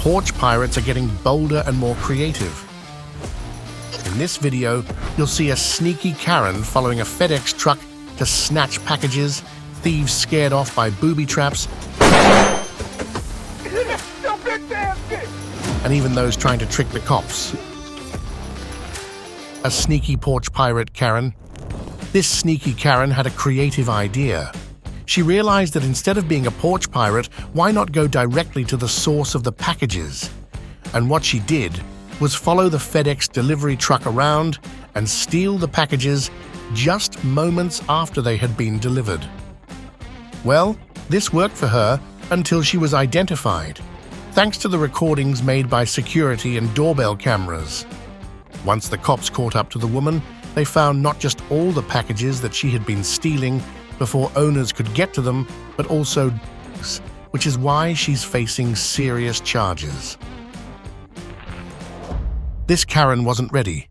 porch pirates are getting bolder and more creative. In this video, you'll see a sneaky Karen following a FedEx truck to snatch packages, thieves scared off by booby traps, and even those trying to trick the cops. A sneaky porch pirate Karen. This sneaky Karen had a creative idea. She realized that instead of being a porch pirate, why not go directly to the source of the packages? And what she did was follow the FedEx delivery truck around and steal the packages just moments after they had been delivered. Well, this worked for her until she was identified, thanks to the recordings made by security and doorbell cameras. Once the cops caught up to the woman, they found not just all the packages that she had been stealing before owners could get to them, but also which is why she's facing serious charges. This Karen wasn't ready.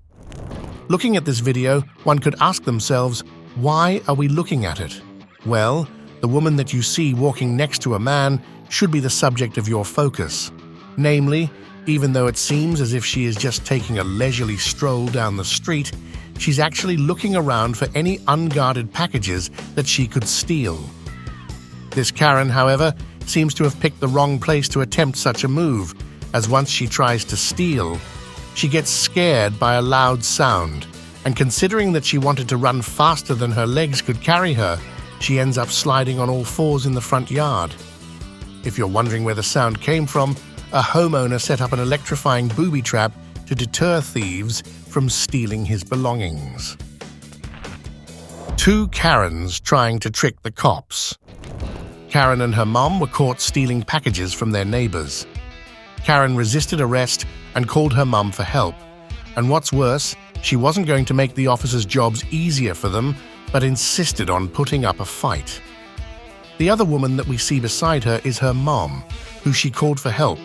Looking at this video, one could ask themselves, why are we looking at it? Well, the woman that you see walking next to a man should be the subject of your focus. Namely, even though it seems as if she is just taking a leisurely stroll down the street, she's actually looking around for any unguarded packages that she could steal. This Karen, however, seems to have picked the wrong place to attempt such a move, as once she tries to steal, she gets scared by a loud sound, and considering that she wanted to run faster than her legs could carry her, she ends up sliding on all fours in the front yard. If you're wondering where the sound came from, a homeowner set up an electrifying booby trap to deter thieves from stealing his belongings. Two Karens trying to trick the cops. Karen and her mom were caught stealing packages from their neighbors. Karen resisted arrest and called her mom for help. And what's worse, she wasn't going to make the officers' jobs easier for them, but insisted on putting up a fight. The other woman that we see beside her is her mom, who she called for help,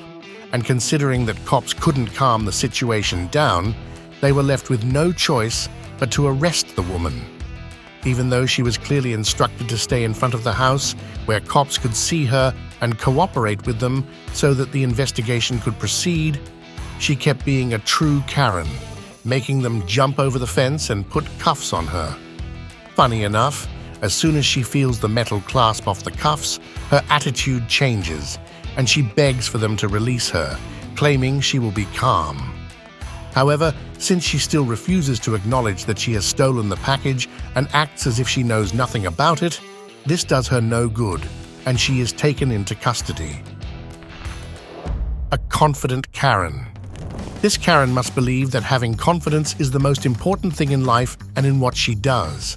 and considering that cops couldn't calm the situation down, they were left with no choice but to arrest the woman. Even though she was clearly instructed to stay in front of the house where cops could see her and cooperate with them so that the investigation could proceed, she kept being a true Karen, making them jump over the fence and put cuffs on her. Funny enough, as soon as she feels the metal clasp off the cuffs, her attitude changes, and she begs for them to release her, claiming she will be calm. However, since she still refuses to acknowledge that she has stolen the package and acts as if she knows nothing about it, this does her no good, and she is taken into custody. A confident Karen. This Karen must believe that having confidence is the most important thing in life and in what she does.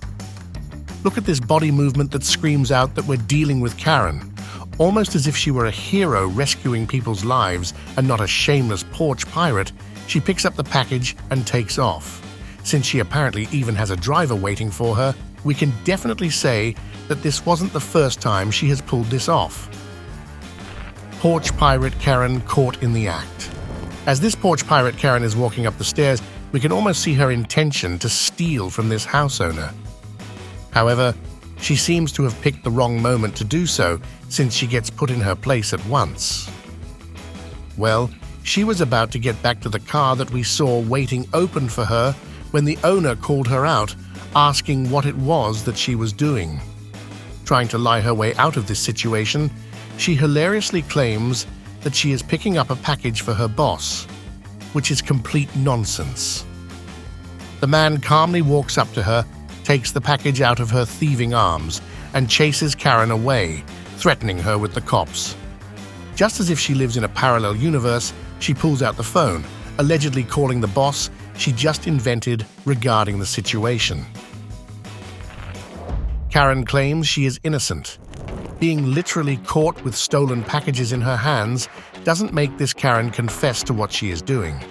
Look at this body movement that screams out that we're dealing with Karen, almost as if she were a hero rescuing people's lives and not a shameless porch pirate. She picks up the package and takes off. Since she apparently even has a driver waiting for her, we can definitely say that this wasn't the first time she has pulled this off. Porch pirate Karen caught in the act. As this porch pirate Karen is walking up the stairs, we can almost see her intention to steal from this house owner. However, she seems to have picked the wrong moment to do so, since she gets put in her place at once. Well, she was about to get back to the car that we saw waiting open for her when the owner called her out, asking what it was that she was doing. Trying to lie her way out of this situation, she hilariously claims that she is picking up a package for her boss, which is complete nonsense. The man calmly walks up to her, takes the package out of her thieving arms, and chases Karen away, threatening her with the cops. Just as if she lives in a parallel universe, she pulls out the phone, allegedly calling the boss she just invented regarding the situation. Karen claims she is innocent. Being literally caught with stolen packages in her hands doesn't make this Karen confess to what she is doing.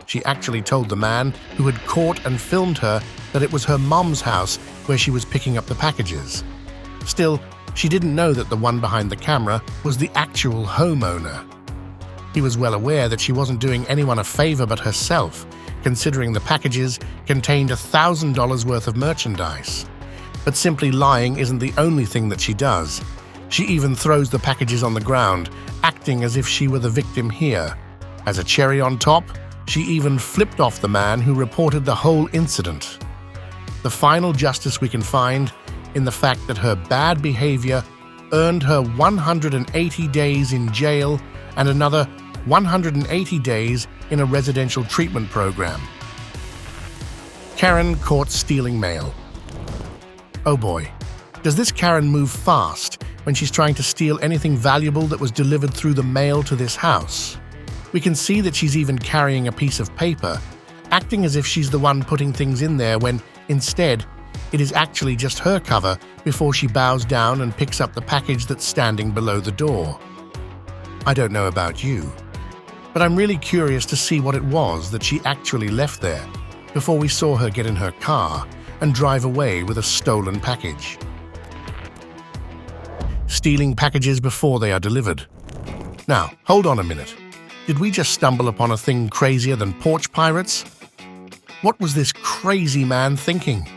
She actually told the man who had caught and filmed her that it was her mom's house where she was picking up the packages. Still, she didn't know that the one behind the camera was the actual homeowner. He was well aware that she wasn't doing anyone a favor but herself, considering the packages contained $1,000 worth of merchandise. But simply lying isn't the only thing that she does. She even throws the packages on the ground acting as if she were the victim here. As a cherry on top, she even flipped off the man who reported the whole incident. The final justice we can find in the fact that her bad behavior earned her 180 days in jail and another 180 days in a residential treatment program. Karen caught stealing mail. Oh boy, does this Karen move fast when she's trying to steal anything valuable that was delivered through the mail to this house. We can see that she's even carrying a piece of paper, acting as if she's the one putting things in there when, instead, it is actually just her cover before she bows down and picks up the package that's standing below the door. I don't know about you, but I'm really curious to see what it was that she actually left there before we saw her get in her car and drive away with a stolen package. Stealing packages before they are delivered. Now, hold on a minute. Did we just stumble upon a thing crazier than porch pirates? What was this crazy man thinking?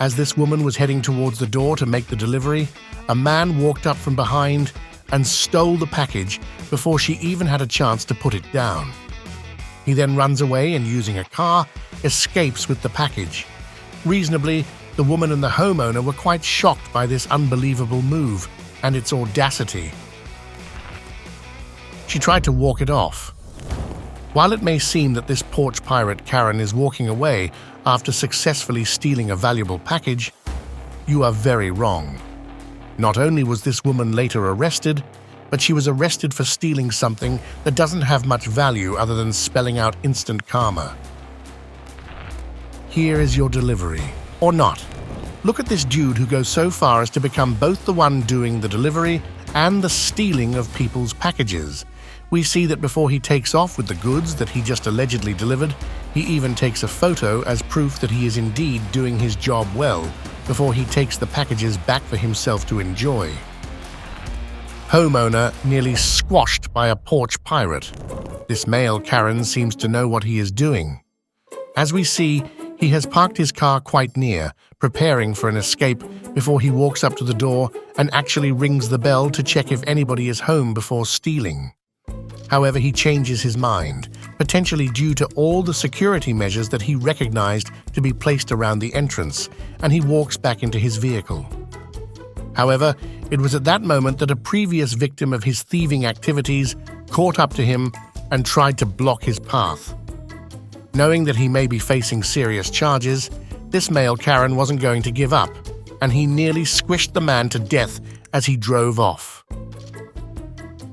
As this woman was heading towards the door to make the delivery, a man walked up from behind and stole the package before she even had a chance to put it down. He then runs away and, using a car, escapes with the package. Reasonably, the woman and the homeowner were quite shocked by this unbelievable move and its audacity. She tried to walk it off. While it may seem that this porch pirate Karen is walking away after successfully stealing a valuable package, you are very wrong. Not only was this woman later arrested, but she was arrested for stealing something that doesn't have much value other than spelling out instant karma. Here is your delivery. Or not. Look at this dude who goes so far as to become both the one doing the delivery and the stealing of people's packages. We see that before he takes off with the goods that he just allegedly delivered, he even takes a photo as proof that he is indeed doing his job well before he takes the packages back for himself to enjoy. Homeowner nearly squashed by a porch pirate. This male Karen seems to know what he is doing. As we see, he has parked his car quite near, preparing for an escape before he walks up to the door and actually rings the bell to check if anybody is home before stealing. However, he changes his mind, potentially due to all the security measures that he recognized to be placed around the entrance, and he walks back into his vehicle. However, it was at that moment that a previous victim of his thieving activities caught up to him and tried to block his path. Knowing that he may be facing serious charges, this male Karen wasn't going to give up, and he nearly squished the man to death as he drove off.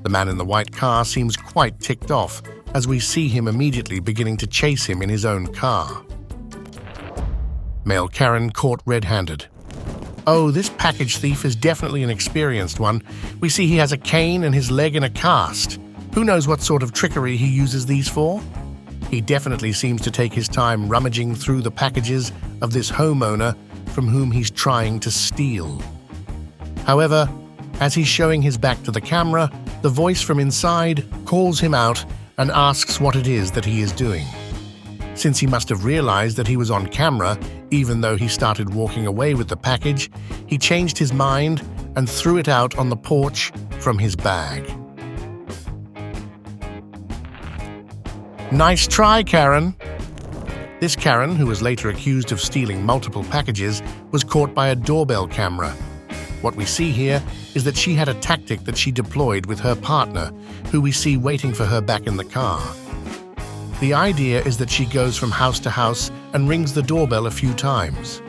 The man in the white car seems quite ticked off as we see him immediately beginning to chase him in his own car. Male Karen caught red-handed. Oh, this package thief is definitely an experienced one. We see he has a cane and his leg in a cast. Who knows what sort of trickery he uses these for? He definitely seems to take his time rummaging through the packages of this homeowner from whom he's trying to steal. However, as he's showing his back to the camera, the voice from inside calls him out and asks what it is that he is doing. Since he must have realized that he was on camera, even though he started walking away with the package, he changed his mind and threw it out on the porch from his bag. Nice try, Karen. This Karen, who was later accused of stealing multiple packages, was caught by a doorbell camera. What we see here is that she had a tactic that she deployed with her partner, who we see waiting for her back in the car. The idea is that she goes from house to house and rings the doorbell a few times.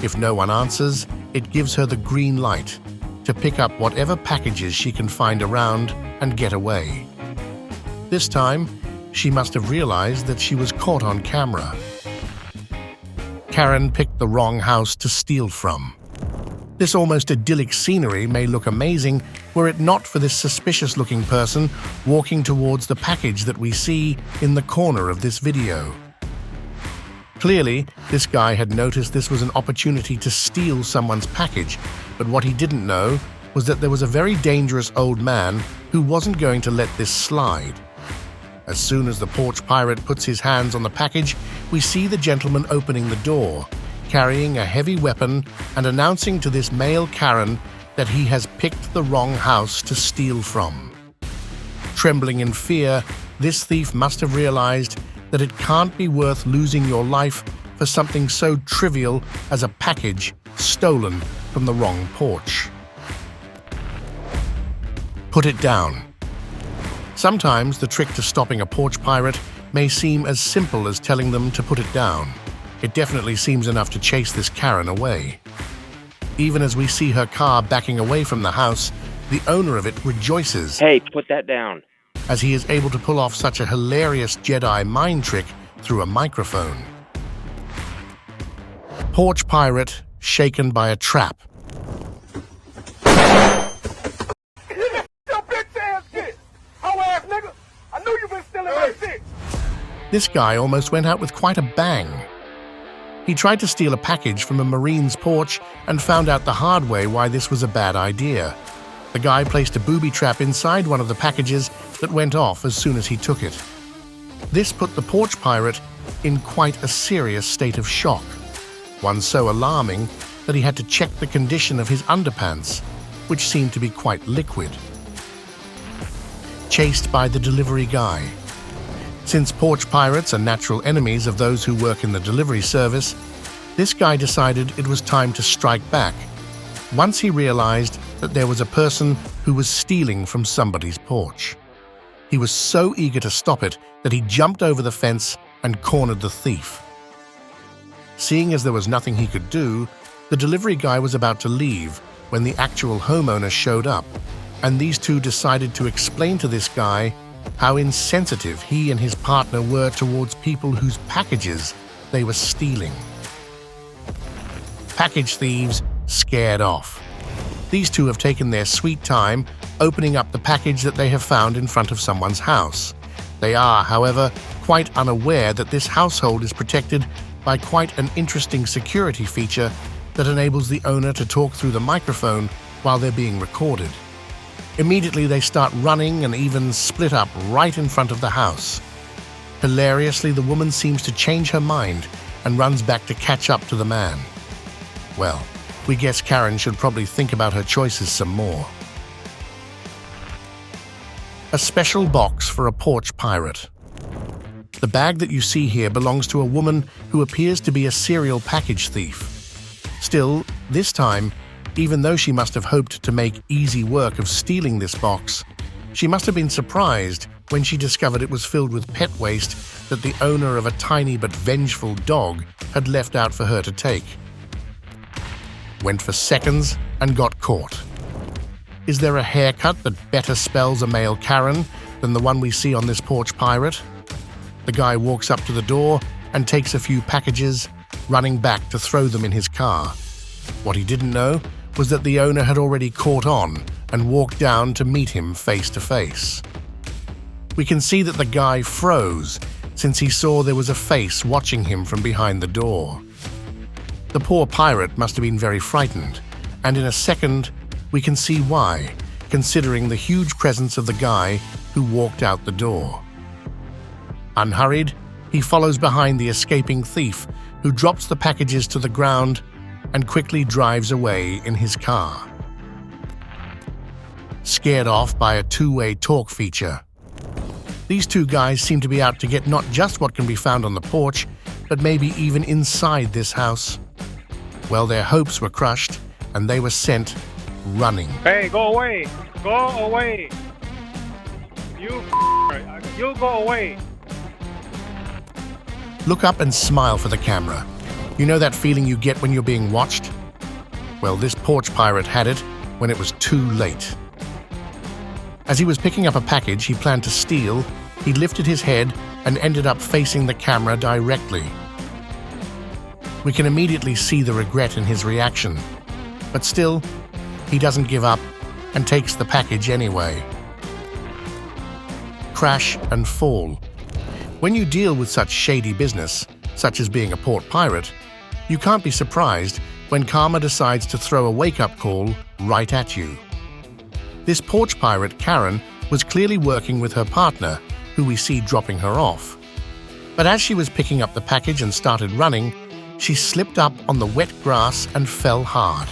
If no one answers, it gives her the green light to pick up whatever packages she can find around and get away. This time, she must have realized that she was caught on camera. Karen picked the wrong house to steal from. This almost idyllic scenery may look amazing were it not for this suspicious-looking person walking towards the package that we see in the corner of this video. Clearly, this guy had noticed this was an opportunity to steal someone's package, but what he didn't know was that there was a very dangerous old man who wasn't going to let this slide. As soon as the porch pirate puts his hands on the package, we see the gentleman opening the door, carrying a heavy weapon and announcing to this male Karen that he has picked the wrong house to steal from. Trembling in fear, this thief must have realized that it can't be worth losing your life for something so trivial as a package stolen from the wrong porch. Put it down. Sometimes the trick to stopping a porch pirate may seem as simple as telling them to put it down. It definitely seems enough to chase this Karen away. Even as we see her car backing away from the house, the owner of it rejoices. Hey, put that down. As he is able to pull off such a hilarious Jedi mind trick through a microphone. Porch pirate shaken by a trap. This guy almost went out with quite a bang. He tried to steal a package from a Marine's porch and found out the hard way why this was a bad idea. The guy placed a booby trap inside one of the packages that went off as soon as he took it. This put the porch pirate in quite a serious state of shock, one so alarming that he had to check the condition of his underpants, which seemed to be quite liquid. Chased by the delivery guy. Since porch pirates are natural enemies of those who work in the delivery service, this guy decided it was time to strike back once he realized that there was a person who was stealing from somebody's porch. He was so eager to stop it that he jumped over the fence and cornered the thief. Seeing as there was nothing he could do, the delivery guy was about to leave when the actual homeowner showed up, and these two decided to explain to this guy how insensitive he and his partner were towards people whose packages they were stealing. Package thieves scared off. These two have taken their sweet time opening up the package that they have found in front of someone's house. They are, however, quite unaware that this household is protected by quite an interesting security feature that enables the owner to talk through the microphone while they're being recorded. Immediately they start running and even split up right in front of the house. Hilariously, the woman seems to change her mind and runs back to catch up to the man. Well, we guess Karen should probably think about her choices some more. A special box for a porch pirate. The bag that you see here belongs to a woman who appears to be a serial package thief. Still, this time, even though she must have hoped to make easy work of stealing this box, she must have been surprised when she discovered it was filled with pet waste that the owner of a tiny but vengeful dog had left out for her to take. Went for seconds and got caught. Is there a haircut that better spells a male Karen than the one we see on this porch pirate? The guy walks up to the door and takes a few packages, running back to throw them in his car. What he didn't know was that the owner had already caught on and walked down to meet him face to face. We can see that the guy froze since he saw there was a face watching him from behind the door. The poor pirate must have been very frightened, and in a second we can see why, considering the huge presence of the guy who walked out the door. Unhurried, he follows behind the escaping thief, who drops the packages to the ground and quickly drives away in his car. Scared off by a two-way talk feature. These two guys seem to be out to get not just what can be found on the porch, but maybe even inside this house. Well, their hopes were crushed, and they were sent running. Hey, go away! Go away! You go away! Look up and smile for the camera. You know that feeling you get when you're being watched? Well, this porch pirate had it when it was too late. As he was picking up a package he planned to steal, he lifted his head and ended up facing the camera directly. We can immediately see the regret in his reaction, but still, he doesn't give up and takes the package anyway. Crash and fall. When you deal with such shady business, such as being a port pirate, you can't be surprised when karma decides to throw a wake-up call right at you. This porch pirate, Karen, was clearly working with her partner, who we see dropping her off. But as she was picking up the package and started running, she slipped up on the wet grass and fell hard.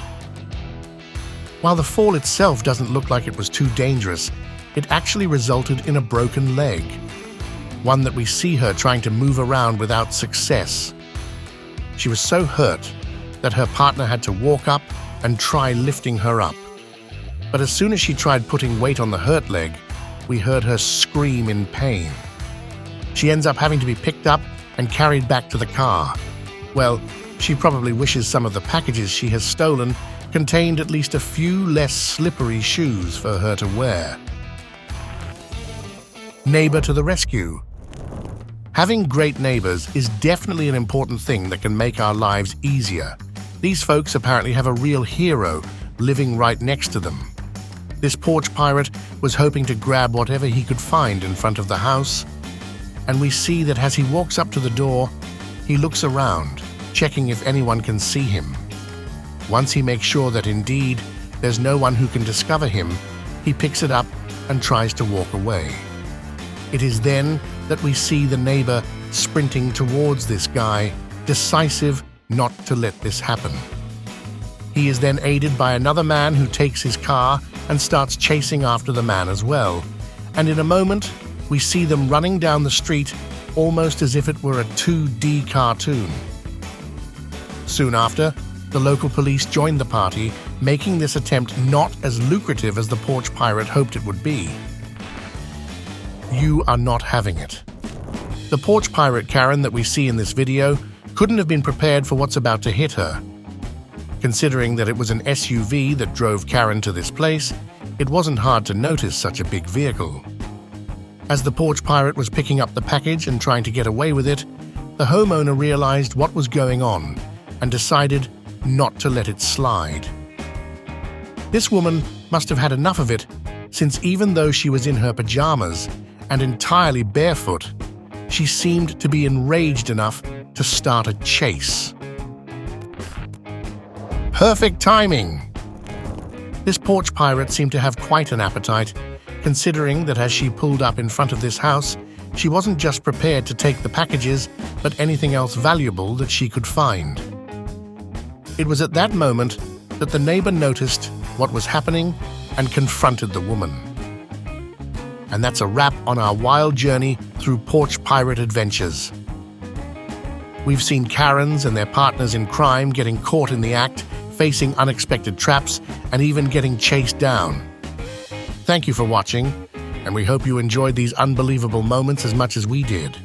While the fall itself doesn't look like it was too dangerous, it actually resulted in a broken leg, one that we see her trying to move around without success. She was so hurt that her partner had to walk up and try lifting her up. But as soon as she tried putting weight on the hurt leg, we heard her scream in pain. She ends up having to be picked up and carried back to the car. Well, she probably wishes some of the packages she has stolen contained at least a few less slippery shoes for her to wear. Neighbor to the rescue. Having great neighbors is definitely an important thing that can make our lives easier. These folks apparently have a real hero living right next to them. This porch pirate was hoping to grab whatever he could find in front of the house, and we see that as he walks up to the door, he looks around, checking if anyone can see him. Once he makes sure that indeed there's no one who can discover him, he picks it up and tries to walk away. It is then that we see the neighbor sprinting towards this guy, decisive not to let this happen. He is then aided by another man who takes his car and starts chasing after the man as well. And in a moment, we see them running down the street almost as if it were a 2D cartoon. Soon after, the local police joined the party, making this attempt not as lucrative as the porch pirate hoped it would be. You are not having it. The porch pirate Karen that we see in this video couldn't have been prepared for what's about to hit her. Considering that it was an SUV that drove Karen to this place, it wasn't hard to notice such a big vehicle. As the porch pirate was picking up the package and trying to get away with it, the homeowner realized what was going on and decided not to let it slide. This woman must have had enough of it, since even though she was in her pajamas and entirely barefoot, she seemed to be enraged enough to start a chase. Perfect timing! This porch pirate seemed to have quite an appetite, considering that as she pulled up in front of this house, she wasn't just prepared to take the packages, but anything else valuable that she could find. It was at that moment that the neighbor noticed what was happening and confronted the woman. And that's a wrap on our wild journey through porch pirate adventures. We've seen Karens and their partners in crime getting caught in the act, facing unexpected traps, and even getting chased down. Thank you for watching, and we hope you enjoyed these unbelievable moments as much as we did.